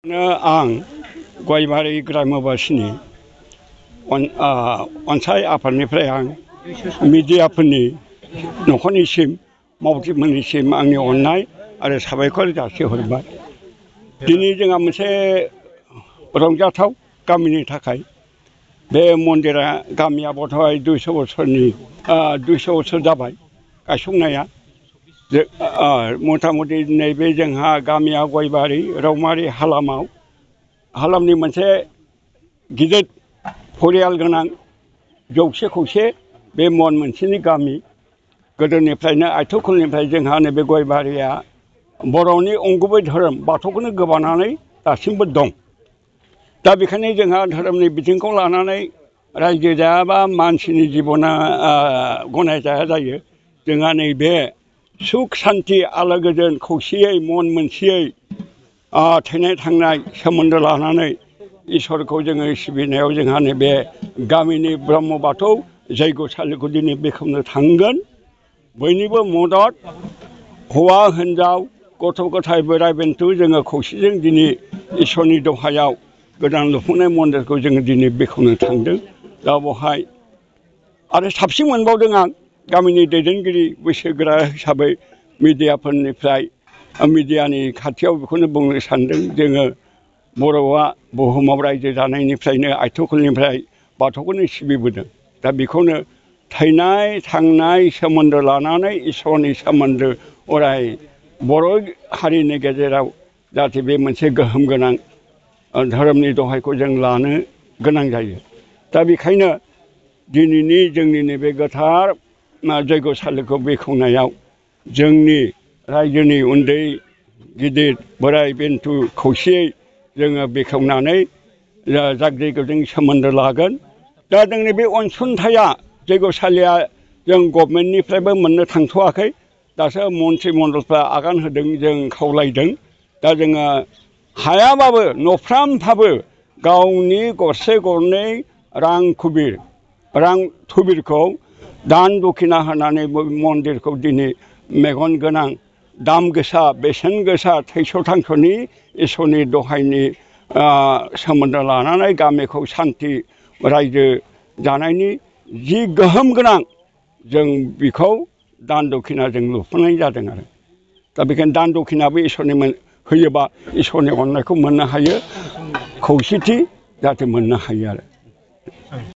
आं गयबारि ग्राम्यबासिनि अनसाय आफादनिफ्राय आं मिडियाफोरनि नखरनिसिम मावथिमोननिसिम आंनि अननाय आरो साबायखर जासिहरबाय। दिनै जोंहा मोनसे रंजाथाव गामिनि थाखाय बे मन्दिरा गामिया बधय 200 बोसोर जाबाय गायसंनाया। मथा मथि नैबे जोंहा गामिया गयबारि रौमारि हालामनि मोनसे गिदिर परियाल गोनां जौसे खौसे बे मन मोनसेनि गामि। गोदोनिफ्रायनो आइथौखलनिफ्राय जोंहा नैबे गयबारिया बर'नि अंगुबै धोरोम बाथौखौनो गोबानानै दासिमबो दं। दा बेखायनो जोंहा धोरोमनि बिथिंखौ लानानै रायजो जायाबा मानसिनि जिबना गनायजाया जायो। जोंहा नैबे सुख सान्ति आलो गोजोन खौसेयै मन मोनसेयै थैनाय थांनाय सोमोन्दो लानानै इसोरखौ जोङो सिबिनायाव जोंहा नैबे गामिनि ब्रह्म बाथौ जैग'सालिखौ दिनै बेखेवनो थांगोन। बयनिबो मदद हौवा हिन्जाव गथ' गथाय बोराइ बेन्थ' जोङो खौसेजों दिनै इसोरनि दहायाव गोदान लुफुंनाय मन्दिरखौ जोङो दिनै बेखेवनो थांदों। दा बेवहाय आरो साबसिन मोनबावदों आं गामिनि दैदेनगिरि बैसोगोरा हिसाबै मिडियानि खाथियाव बेखौनो बुंनो सानदों। जोङो बर'आ बुहुमाव रायजो जानायनिफ्रायनो आइथौखलनिफ्राय बाथौखौनो सिबिबोदों। दा बेखौनो थैनाय थांनाय सोमोन्दो लानानै इसोरनि सोमोन्दो अराय बर' हारिनि गेजेराव जाहाथे बे मोनसे गोहोम गोनां धोरोमनि दहायखौ जों लानो गोनां जायो। दा बेखायनो दिनैनि जोंनि नैबे गोथार जैग'सालिखौ बेखेवनायाव जोंनि रायजोनि उन्दै गिदिर बोराइ बेन्थ' खौसेयै जोङो बेखेवनानै जाग जैग'जों सोमोन्दो लागोन। दा जोंनि बे अनसुंथाइया जैग'सालिया जों गभर्नमेन्टनिफ्रायबो मोननो थांथ'वाखै। दासो मन्त्रि मण्डलफ्रा आगान होदों, जों खावलायदों। दा जोङो हायाबाबो नफ्रामहाबो गावनि गरसे गरनै रां थुबिरखौ दान दखिना होनानै मन्दिरखौ दिनै मेगन गोनां दाम गोसा बेसेन गोसा थैस' थांस'नि इसोरनि दहायनि सोमोन्दो लानानै गामिखौ सान्थि रायजो जानायनि जि गोहोम गोनां जों बेखौ दान दखिनाजों लुफुंनाय जादों आरो। दा बेखायनो दान दखिनाबो इसोरनि होयोबा इसोरनि अननायखौ मोननो हायो, खौसेथि जाहाथे मोननो हायो आरो।